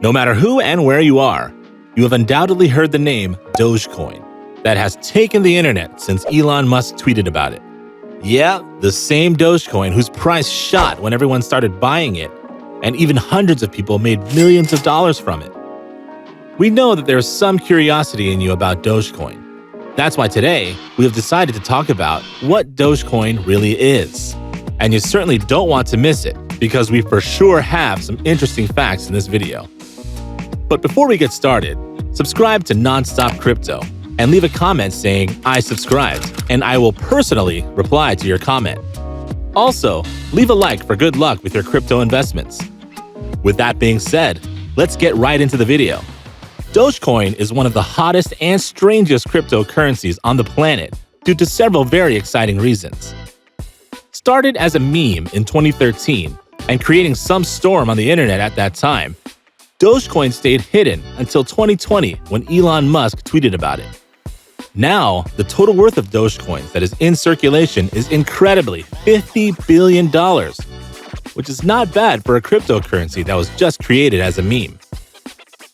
No matter who and where you are, you have undoubtedly heard the name Dogecoin that has taken the internet since Elon Musk tweeted about it. Yeah, the same Dogecoin whose price shot when everyone started buying it, and even hundreds of people made millions of dollars from it. We know that there is some curiosity in you about Dogecoin. That's why today, we have decided to talk about what Dogecoin really is. And you certainly don't want to miss it, because we for sure have some interesting facts in this video. But before we get started, subscribe to Nonstop Crypto and leave a comment saying, "I subscribed," and I will personally reply to your comment. Also, leave a like for good luck with your crypto investments. With that being said, let's get right into the video. Dogecoin is one of the hottest and strangest cryptocurrencies on the planet due to several very exciting reasons. Started as a meme in 2013 and creating some storm on the internet at that time, Dogecoin stayed hidden until 2020 when Elon Musk tweeted about it. Now, the total worth of Dogecoins that is in circulation is incredibly $50 billion, which is not bad for a cryptocurrency that was just created as a meme.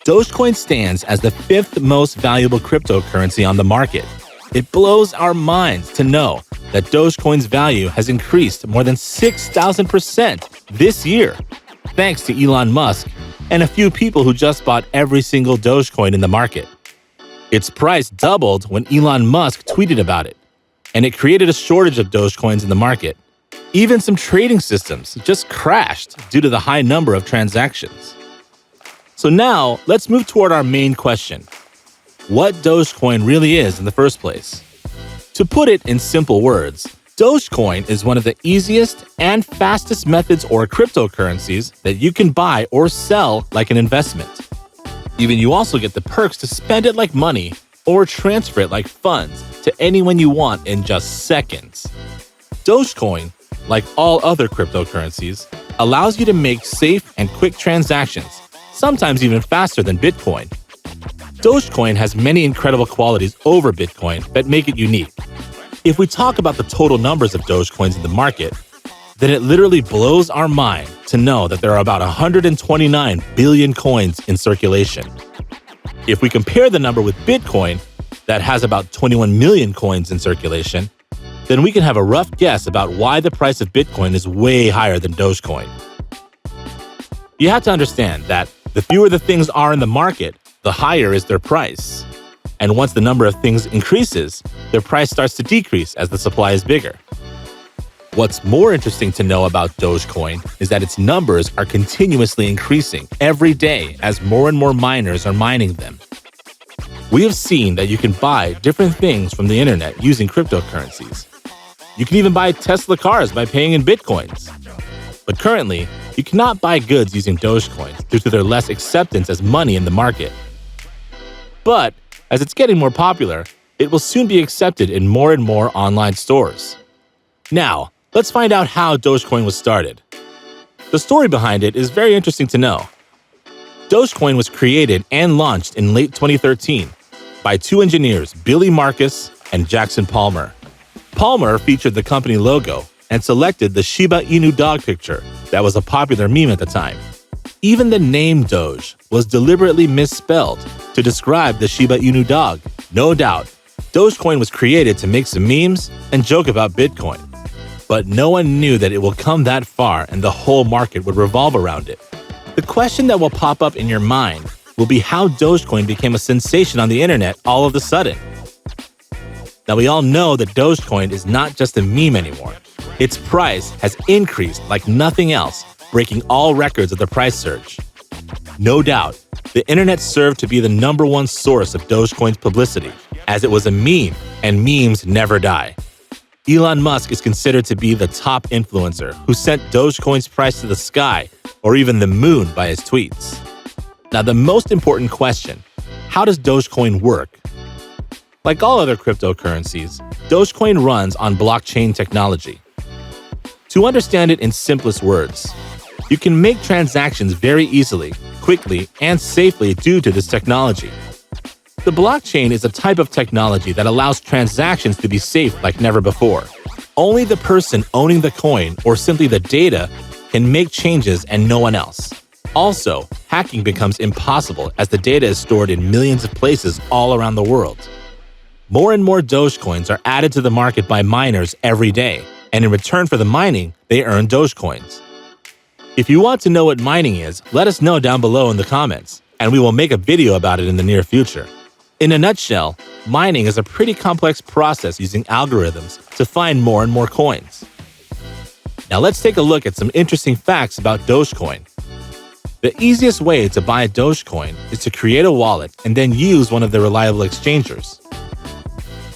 Dogecoin stands as the 5th most valuable cryptocurrency on the market. It blows our minds to know that Dogecoin's value has increased more than 6,000% this year, thanks to Elon Musk and a few people who just bought every single Dogecoin in the market. Its price doubled when Elon Musk tweeted about it, and it created a shortage of Dogecoins in the market. Even some trading systems just crashed due to the high number of transactions. So now, let's move toward our main question: what Dogecoin really is in the first place. To put it in simple words, Dogecoin is one of the easiest and fastest methods or cryptocurrencies that you can buy or sell like an investment. Even you also get the perks to spend it like money or transfer it like funds to anyone you want in just seconds. Dogecoin, like all other cryptocurrencies, allows you to make safe and quick transactions, sometimes even faster than Bitcoin. Dogecoin has many incredible qualities over Bitcoin that make it unique. If we talk about the total numbers of Dogecoins in the market, then it literally blows our mind to know that there are about 129 billion coins in circulation. If we compare the number with Bitcoin, that has about 21 million coins in circulation, then we can have a rough guess about why the price of Bitcoin is way higher than Dogecoin. You have to understand that the fewer the things are in the market, the higher is their price. And once the number of things increases, their price starts to decrease as the supply is bigger. What's more interesting to know about Dogecoin is that its numbers are continuously increasing every day as more and more miners are mining them. We have seen that you can buy different things from the internet using cryptocurrencies. You can even buy Tesla cars by paying in Bitcoins. But currently, you cannot buy goods using Dogecoins due to their less acceptance as money in the market. But as it's getting more popular, it will soon be accepted in more and more online stores. Now, let's find out how Dogecoin was started. The story behind it is very interesting to know. Dogecoin was created and launched in late 2013 by two engineers, Billy Marcus and Jackson Palmer. Palmer featured the company logo and selected the Shiba Inu dog picture that was a popular meme at the time. Even the name Doge was deliberately misspelled to describe the Shiba Inu dog. No doubt, Dogecoin was created to make some memes and joke about Bitcoin. But no one knew that it will come that far and the whole market would revolve around it. The question that will pop up in your mind will be how Dogecoin became a sensation on the internet all of a sudden. Now, we all know that Dogecoin is not just a meme anymore. Its price has increased like nothing else, breaking all records of the price surge. No doubt, the internet served to be the #1 source of Dogecoin's publicity, as it was a meme, and memes never die. Elon Musk is considered to be the top influencer who sent Dogecoin's price to the sky or even the moon by his tweets. Now, the most important question: how does Dogecoin work? Like all other cryptocurrencies, Dogecoin runs on blockchain technology. To understand it in simplest words, you can make transactions very easily, quickly, and safely due to this technology. The blockchain is a type of technology that allows transactions to be safe like never before. Only the person owning the coin or simply the data can make changes and no one else. Also, hacking becomes impossible as the data is stored in millions of places all around the world. More and more Dogecoins are added to the market by miners every day, and in return for the mining, they earn Dogecoins. If you want to know what mining is, let us know down below in the comments, and we will make a video about it in the near future. In a nutshell, mining is a pretty complex process using algorithms to find more and more coins. Now let's take a look at some interesting facts about Dogecoin. The easiest way to buy a Dogecoin is to create a wallet and then use one of the reliable exchangers.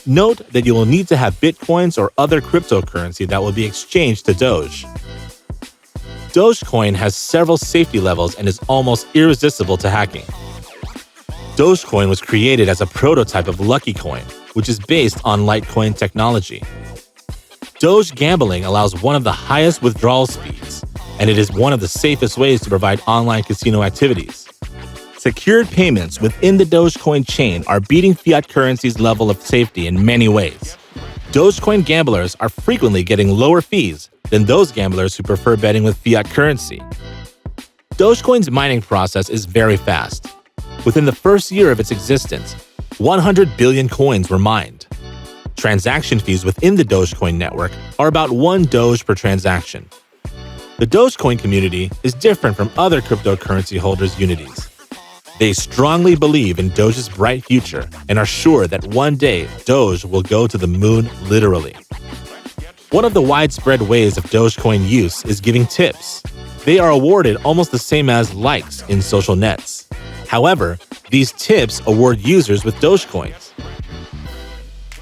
Note that you will need to have Bitcoins or other cryptocurrency that will be exchanged to Doge. Dogecoin has several safety levels and is almost irresistible to hacking. Dogecoin was created as a prototype of Lucky Coin, which is based on Litecoin technology. Doge gambling allows one of the highest withdrawal speeds, and it is one of the safest ways to provide online casino activities. Secured payments within the Dogecoin chain are beating fiat currency's level of safety in many ways. Dogecoin gamblers are frequently getting lower fees than those gamblers who prefer betting with fiat currency. Dogecoin's mining process is very fast. Within the first year of its existence, 100 billion coins were mined. Transaction fees within the Dogecoin network are about 1 Doge per transaction. The Dogecoin community is different from other cryptocurrency holders' unities. They strongly believe in Doge's bright future and are sure that one day Doge will go to the moon literally. One of the widespread ways of Dogecoin use is giving tips. They are awarded almost the same as likes in social nets. However, these tips award users with Dogecoins.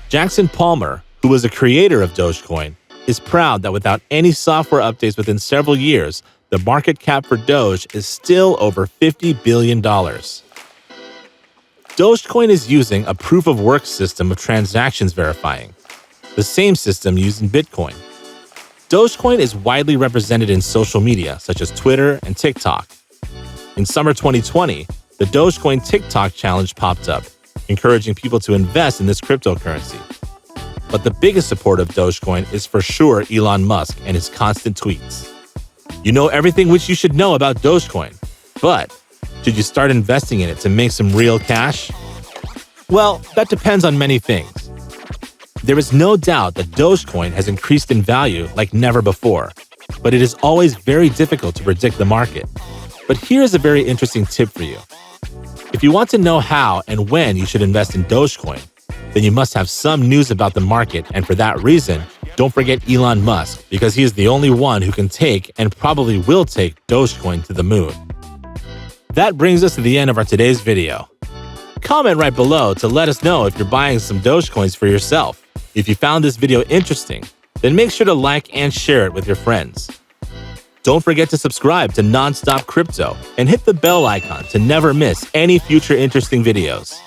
Jackson Palmer, who was a creator of Dogecoin, is proud that without any software updates within several years, the market cap for Doge is still over $50 billion. Dogecoin is using a proof-of-work system of transactions verifying, the same system used in Bitcoin. Dogecoin is widely represented in social media such as Twitter and TikTok. In summer 2020, the Dogecoin TikTok challenge popped up, encouraging people to invest in this cryptocurrency. But the biggest supporter of Dogecoin is for sure Elon Musk and his constant tweets. You know everything which you should know about Dogecoin, but should you start investing in it to make some real cash? Well, that depends on many things. There is no doubt that Dogecoin has increased in value like never before, but it is always very difficult to predict the market. But here's a very interesting tip for you. If you want to know how and when you should invest in Dogecoin, then you must have some news about the market, and for that reason, don't forget Elon Musk, because he is the only one who can take and probably will take Dogecoin to the moon. That brings us to the end of our today's video. Comment right below to let us know if you're buying some Dogecoins for yourself. If you found this video interesting, then make sure to like and share it with your friends. Don't forget to subscribe to Nonstop Crypto and hit the bell icon to never miss any future interesting videos.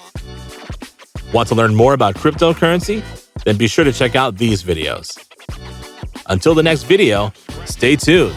Want to learn more about cryptocurrency? Then be sure to check out these videos. Until the next video, stay tuned.